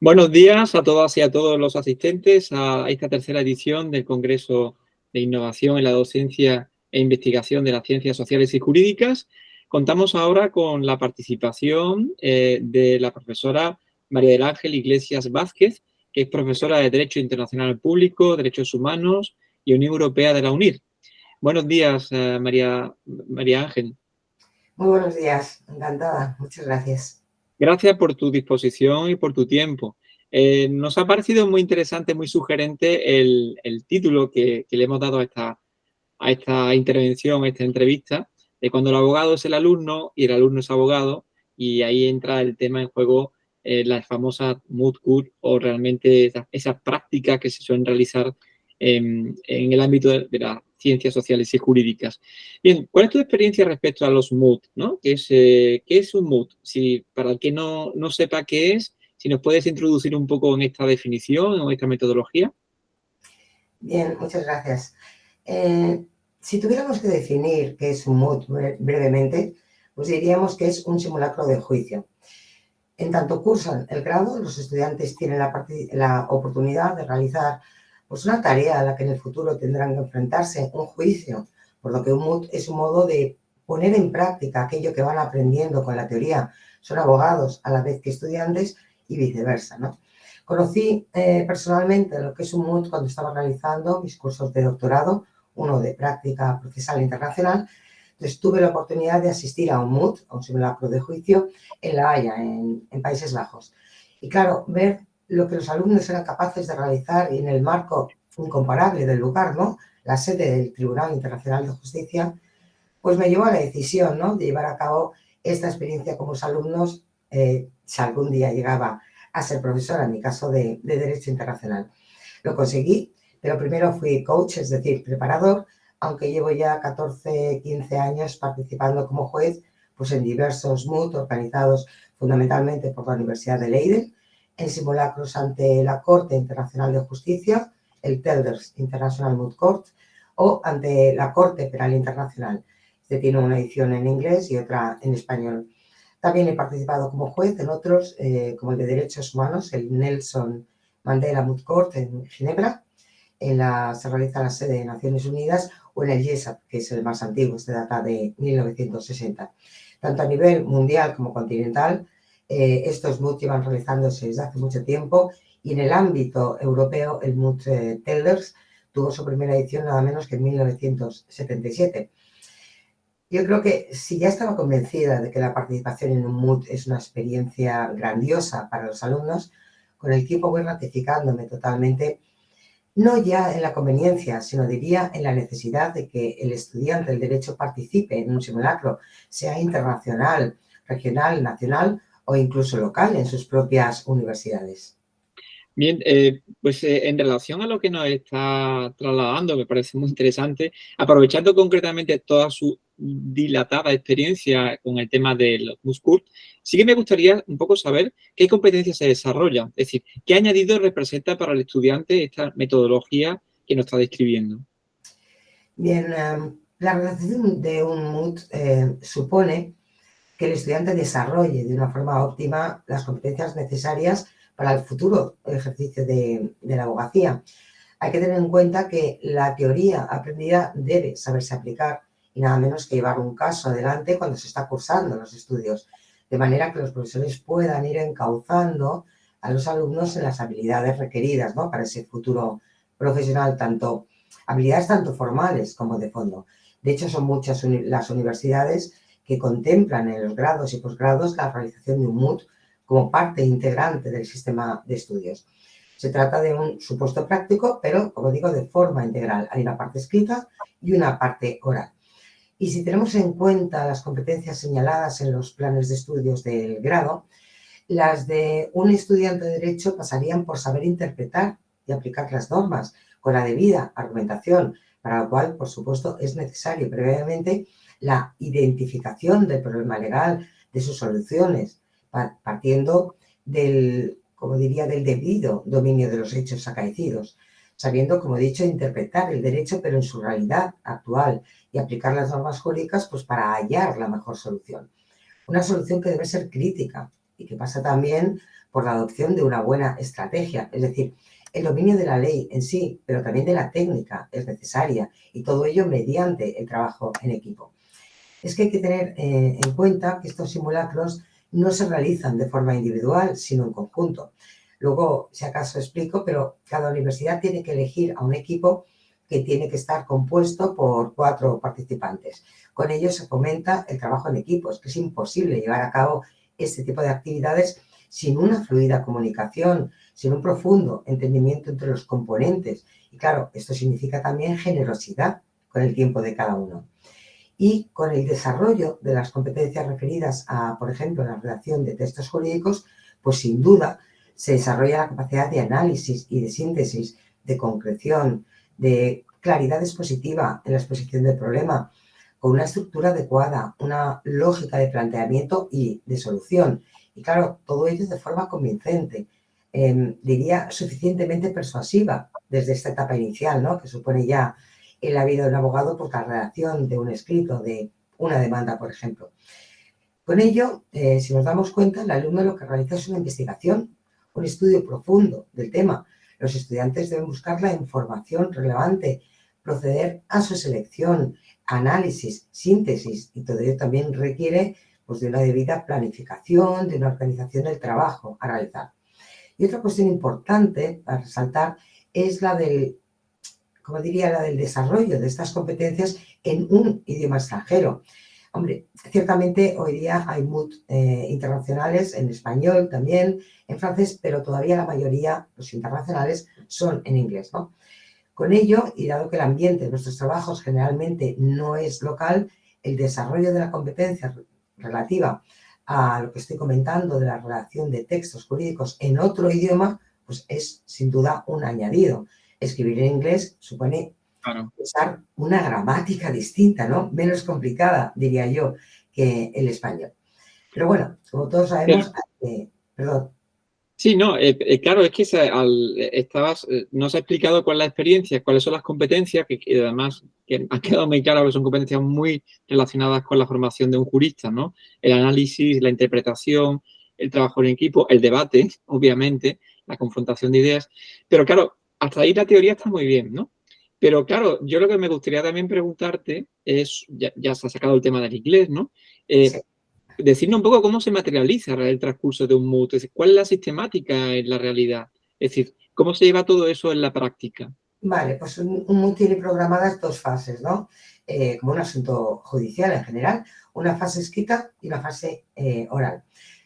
Buenos días a todas y a todos los asistentes a esta tercera edición del Congreso de Innovación en la Docencia e Investigación de las Ciencias Sociales y Jurídicas. Contamos ahora con la participación de la profesora María del Ángel Iglesias Vázquez, que es profesora de Derecho Internacional Público, Derechos Humanos y Unión Europea de la UNIR. Buenos días, María Ángel. Muy buenos días, encantada, muchas gracias. Gracias por tu disposición y por tu tiempo. Nos ha parecido muy interesante, muy sugerente el título que le hemos dado a esta intervención, a esta entrevista, de cuando el abogado es el alumno y el alumno es abogado, y ahí entra el tema en juego, las famosas moot court o realmente esas prácticas que se suelen realizar en el ámbito de las ciencias sociales y jurídicas. Bien, ¿cuál es tu experiencia respecto a los moot, ¿no? ¿Qué es un moot? Si, para el que no sepa qué es, si nos puedes introducir un poco en esta definición o esta metodología. Bien, muchas gracias. Si tuviéramos que definir qué es un moot brevemente, pues diríamos que es un simulacro de juicio. En tanto cursan el grado, los estudiantes tienen la oportunidad de realizar pues, una tarea a la que en el futuro tendrán que enfrentarse, un juicio, por lo que un moot es un modo de poner en práctica aquello que van aprendiendo con la teoría. Son abogados a la vez que estudiantes y viceversa, ¿no? Conocí personalmente lo que es un moot cuando estaba realizando mis cursos de doctorado, uno de práctica procesal internacional. Entonces tuve la oportunidad de asistir a un moot, a un simulacro de juicio, en La Haya, en Países Bajos. Y claro, ver lo que los alumnos eran capaces de realizar y en el marco incomparable del lugar, ¿no? La sede del Tribunal Internacional de Justicia, pues me llevó a la decisión, ¿no? De llevar a cabo esta experiencia con los alumnos, si algún día llegaba a ser profesora, en mi caso de Derecho Internacional. Lo conseguí, pero primero fui coach, es decir, preparador, aunque llevo ya 14, 15 años participando como juez pues en diversos moot organizados fundamentalmente por la Universidad de Leiden, en simulacros ante la Corte Internacional de Justicia, el Telders International Moot Court, o ante la Corte Penal Internacional. Este tiene una edición en inglés y otra en español. También he participado como juez en otros, como el de Derechos Humanos, el Nelson Mandela Moot Court en Ginebra, se realiza la sede de Naciones Unidas, o en el IESAP, que es el más antiguo, este data de 1960. Tanto a nivel mundial como continental, estos MOOC llevan realizándose desde hace mucho tiempo, y en el ámbito europeo el MOOC Telders tuvo su primera edición nada menos que en 1977. Yo creo que si ya estaba convencida de que la participación en un MOOC es una experiencia grandiosa para los alumnos, con el tiempo voy ratificándome totalmente, no ya en la conveniencia, sino diría en la necesidad de que el estudiante del derecho participe en un simulacro, sea internacional, regional, nacional o incluso local en sus propias universidades. Bien, pues en relación a lo que nos está trasladando, me parece muy interesante, aprovechando concretamente toda su dilatada experiencia con el tema de los MOOC, sí que me gustaría un poco saber qué competencias se desarrollan, es decir, qué añadido representa para el estudiante esta metodología que nos está describiendo. Bien, la realización de un MOOC supone que el estudiante desarrolle de una forma óptima las competencias necesarias para el futuro ejercicio de la abogacía. Hay que tener en cuenta que la teoría aprendida debe saberse aplicar y nada menos que llevar un caso adelante cuando se está cursando los estudios, de manera que los profesores puedan ir encauzando a los alumnos en las habilidades requeridas, ¿no? Para ese futuro profesional, habilidades tanto formales como de fondo. De hecho, son muchas las universidades que contemplan en los grados y posgrados la realización de un MOOC como parte integrante del sistema de estudios. Se trata de un supuesto práctico, pero, como digo, de forma integral. Hay una parte escrita y una parte oral. Y si tenemos en cuenta las competencias señaladas en los planes de estudios del grado, las de un estudiante de Derecho pasarían por saber interpretar y aplicar las normas con la debida argumentación, para lo cual, por supuesto, es necesario previamente la identificación del problema legal, de sus soluciones, partiendo como diría, del debido dominio de los hechos acaecidos, sabiendo, como he dicho, interpretar el derecho, pero en su realidad actual, y aplicar las normas jurídicas pues, para hallar la mejor solución. Una solución que debe ser crítica y que pasa también por la adopción de una buena estrategia. Es decir, el dominio de la ley en sí, pero también de la técnica es necesaria y todo ello mediante el trabajo en equipo. Es que hay que tener en cuenta que estos simulacros no se realizan de forma individual, sino en conjunto. Luego, si acaso explico, pero cada universidad tiene que elegir a un equipo que tiene que estar compuesto por 4 participantes. Con ello se fomenta el trabajo en equipos, que es imposible llevar a cabo este tipo de actividades sin una fluida comunicación, sin un profundo entendimiento entre los componentes. Y claro, esto significa también generosidad con el tiempo de cada uno. Y con el desarrollo de las competencias referidas a, por ejemplo, la redacción de textos jurídicos, pues sin duda se desarrolla la capacidad de análisis y de síntesis, de concreción, de claridad expositiva en la exposición del problema, con una estructura adecuada, una lógica de planteamiento y de solución. Y claro, todo ello de forma convincente, diría suficientemente persuasiva desde esta etapa inicial, ¿no? Que supone ya en la vida de un abogado por la redacción de un escrito, de una demanda, por ejemplo. Con ello, si nos damos cuenta, el alumno lo que realiza es una investigación, un estudio profundo del tema. Los estudiantes deben buscar la información relevante, proceder a su selección, análisis, síntesis, y todo ello también requiere pues, de una debida planificación, de una organización del trabajo a realizar. Y otra cuestión importante a resaltar es la del, como diría, la del desarrollo de estas competencias en un idioma extranjero. Hombre, ciertamente hoy día hay MOOC internacionales en español también, en francés, pero todavía la mayoría, los internacionales, son en inglés, ¿no? Con ello, y dado que el ambiente de nuestros trabajos generalmente no es local, el desarrollo de la competencia relativa a lo que estoy comentando de la redacción de textos jurídicos en otro idioma, pues es sin duda un añadido. Escribir en inglés supone usar una gramática distinta, ¿no? Menos complicada, diría yo, que el español. Pero bueno, como todos sabemos, perdón. Sí, no, claro, es que nos ha explicado cuál es la experiencia, cuáles son las competencias, que además que han quedado muy claro que son competencias muy relacionadas con la formación de un jurista, ¿no? El análisis, la interpretación, el trabajo en equipo, el debate, obviamente, la confrontación de ideas. Pero claro, hasta ahí la teoría está muy bien, ¿no? Pero claro, yo lo que me gustaría también preguntarte es, ya se ha sacado el tema del inglés, ¿no? Sí. Decirnos un poco cómo se materializa el transcurso de un MOOC, es decir, cuál es la sistemática en la realidad, es decir, cómo se lleva todo eso en la práctica. Vale, pues un MOOC tiene programadas 2 fases, ¿no? Como un asunto judicial en general, una fase escrita y una fase oral.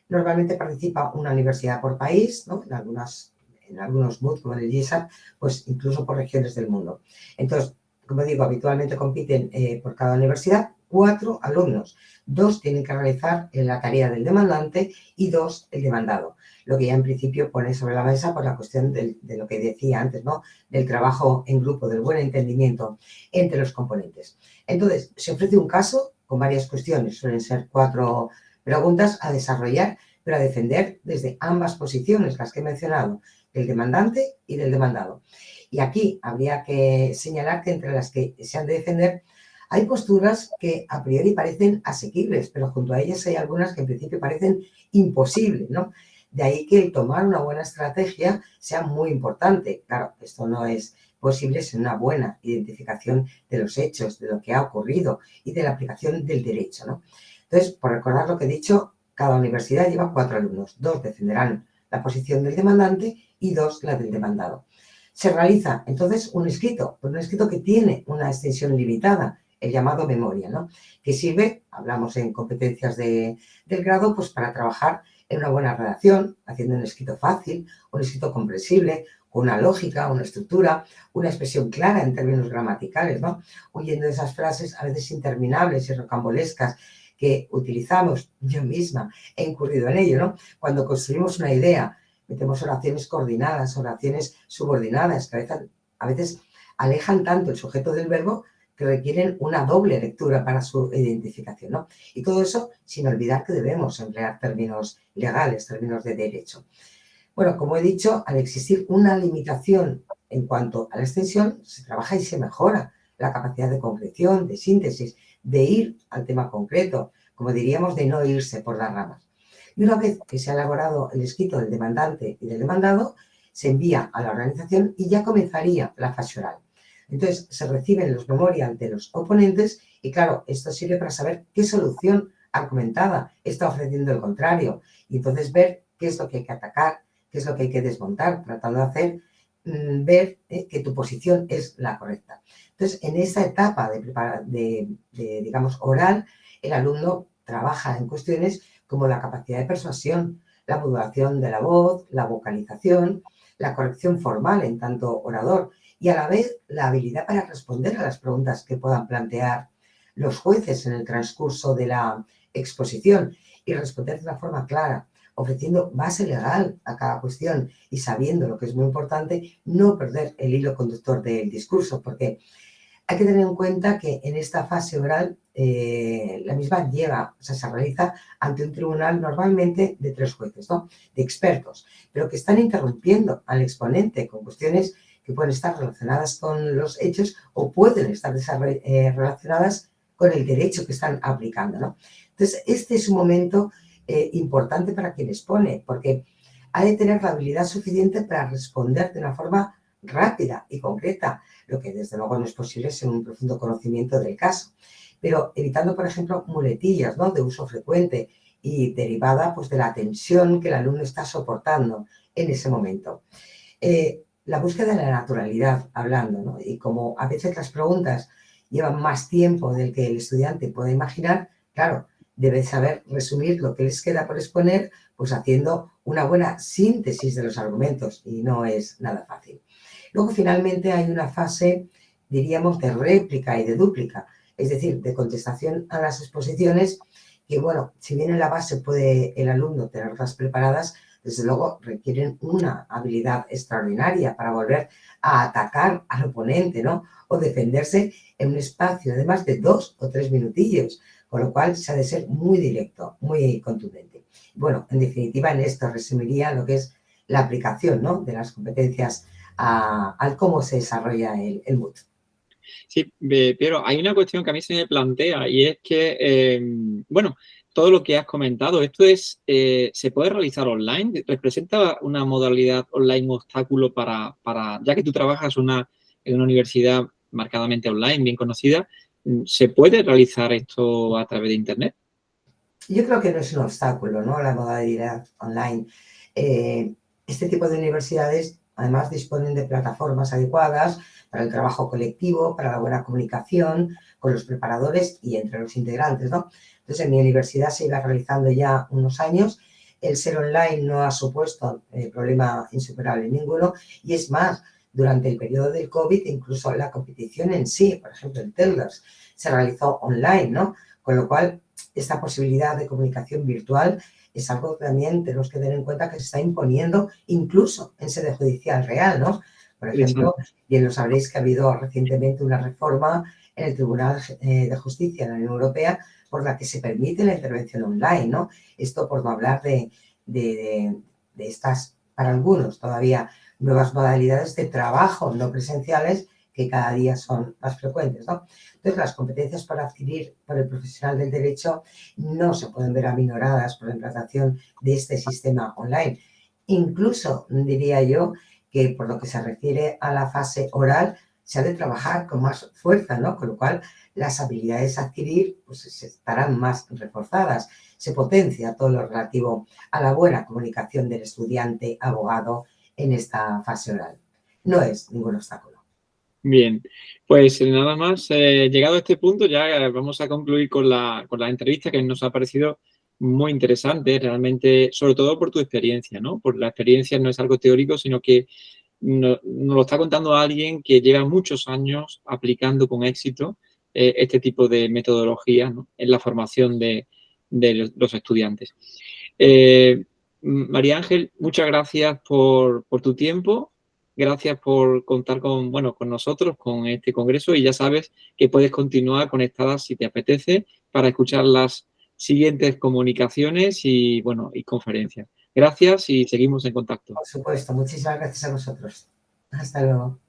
Normalmente participa una universidad por país, ¿no? En algunos MOOC, como en el GISAP, pues incluso por regiones del mundo. Entonces, como digo, habitualmente compiten por cada universidad 4 alumnos. 2 tienen que realizar la tarea del demandante y 2 el demandado. Lo que ya en principio pone sobre la mesa por la cuestión de lo que decía antes, ¿no? Del trabajo en grupo, del buen entendimiento entre los componentes. Entonces, se ofrece un caso con varias cuestiones, suelen ser 4 preguntas a desarrollar, pero a defender desde ambas posiciones, las que he mencionado, del demandante y del demandado. Y aquí habría que señalar que entre las que se han de defender hay posturas que a priori parecen asequibles, pero junto a ellas hay algunas que en principio parecen imposibles, ¿no? De ahí que el tomar una buena estrategia sea muy importante. Claro, esto no es posible sin una buena identificación de los hechos, de lo que ha ocurrido y de la aplicación del derecho, ¿no? Entonces, por recordar lo que he dicho, cada universidad lleva 4 alumnos. 2 defenderán la posición del demandante y 2 la del demandado. Se realiza entonces un escrito que tiene una extensión limitada, el llamado memoria, ¿no? Que sirve, hablamos en competencias del grado, pues para trabajar en una buena redacción, haciendo un escrito fácil, un escrito comprensible, con una lógica, una estructura, una expresión clara en términos gramaticales, ¿no? Huyendo de esas frases a veces interminables y rocambolescas que utilizamos, yo misma he incurrido en ello, ¿no? Cuando construimos una idea, metemos oraciones coordinadas, oraciones subordinadas, que a veces alejan tanto el sujeto del verbo que requieren una doble lectura para su identificación, ¿no? Y todo eso sin olvidar que debemos emplear términos legales, términos de derecho. Bueno, como he dicho, al existir una limitación en cuanto a la extensión, se trabaja y se mejora la capacidad de concreción, de síntesis, de ir al tema concreto, como diríamos, de no irse por las ramas. Y una vez que se ha elaborado el escrito del demandante y del demandado, se envía a la organización y ya comenzaría la fase oral. Entonces, se reciben los memorial de los oponentes y, claro, esto sirve para saber qué solución argumentada está ofreciendo el contrario y entonces ver qué es lo que hay que atacar, qué es lo que hay que desmontar, tratando de hacer ver que tu posición es la correcta. Entonces, en esta etapa digamos, oral, el alumno trabaja en cuestiones como la capacidad de persuasión, la modulación de la voz, la vocalización, la corrección formal en tanto orador y a la vez la habilidad para responder a las preguntas que puedan plantear los jueces en el transcurso de la exposición y responder de una forma clara, ofreciendo base legal a cada cuestión y sabiendo lo que es muy importante, no perder el hilo conductor del discurso, porque hay que tener en cuenta que en esta fase oral la misma se realiza ante un tribunal normalmente de 3 jueces, ¿no? De expertos, pero que están interrumpiendo al exponente con cuestiones que pueden estar relacionadas con los hechos o pueden estar relacionadas con el derecho que están aplicando, ¿no? Entonces, este es un momento importante para quien expone, porque ha de tener la habilidad suficiente para responder de una forma rápida y concreta, lo que desde luego no es posible sin un profundo conocimiento del caso, pero evitando, por ejemplo, muletillas, ¿no?, de uso frecuente y derivada pues, de la tensión que el alumno está soportando en ese momento. La búsqueda de la naturalidad, hablando, ¿no? Y como a veces las preguntas llevan más tiempo del que el estudiante puede imaginar, claro, debe saber resumir lo que les queda por exponer, pues haciendo una buena síntesis de los argumentos y no es nada fácil. Luego, finalmente, hay una fase, diríamos, de réplica y de dúplica, es decir, de contestación a las exposiciones que, bueno, si bien en la base puede el alumno tenerlas preparadas, desde luego requieren una habilidad extraordinaria para volver a atacar al oponente, ¿no? O defenderse en un espacio de más de 2 o 3 minutillos, con lo cual se ha de ser muy directo, muy contundente. Bueno, en definitiva, en esto resumiría lo que es la aplicación, ¿no?, de las competencias al cómo se desarrolla el mood. Sí, pero hay una cuestión que a mí se me plantea y es que, bueno, todo lo que has comentado, esto ¿se puede realizar online? ¿Representa una modalidad online un obstáculo ya que tú trabajas en una universidad marcadamente online, bien conocida, ¿se puede realizar esto a través de Internet? Yo creo que no es un obstáculo, ¿no?, la modalidad online. Este tipo de universidades, además, disponen de plataformas adecuadas para el trabajo colectivo, para la buena comunicación con los preparadores y entre los integrantes, ¿no? Entonces, en mi universidad se iba realizando ya unos años. El ser online no ha supuesto problema insuperable ninguno y es más, durante el periodo del COVID, incluso la competición en sí, por ejemplo, el Tellers, se realizó online, ¿no? Con lo cual, esta posibilidad de comunicación virtual es algo que también tenemos que tener en cuenta que se está imponiendo incluso en sede judicial real, ¿no? Por ejemplo, Interesante. bien lo sabréis que ha habido recientemente una reforma en el Tribunal de Justicia de la Unión Europea por la que se permite la intervención online, ¿no? Esto por no hablar de estas, para algunos todavía, nuevas modalidades de trabajo no presenciales que cada día son más frecuentes, ¿no? Entonces, las competencias para adquirir por el profesional del derecho no se pueden ver aminoradas por la implantación de este sistema online. Incluso, diría yo, que por lo que se refiere a la fase oral, se ha de trabajar con más fuerza, ¿no? Con lo cual, las habilidades a adquirir pues, estarán más reforzadas. Se potencia todo lo relativo a la buena comunicación del estudiante abogado en esta fase oral. No es ningún obstáculo. Bien, pues nada más, llegado a este punto ya vamos a concluir con la entrevista que nos ha parecido muy interesante, realmente, sobre todo por tu experiencia, ¿no? Por la experiencia no es algo teórico, sino que nos lo está contando alguien que lleva muchos años aplicando con éxito este tipo de metodología, ¿no?, en la formación de los estudiantes. María Ángel, muchas gracias por tu tiempo. Gracias por contar con nosotros, con este congreso, y ya sabes que puedes continuar conectada si te apetece para escuchar las siguientes comunicaciones y conferencias. Gracias y seguimos en contacto. Por supuesto, muchísimas gracias a vosotros. Hasta luego.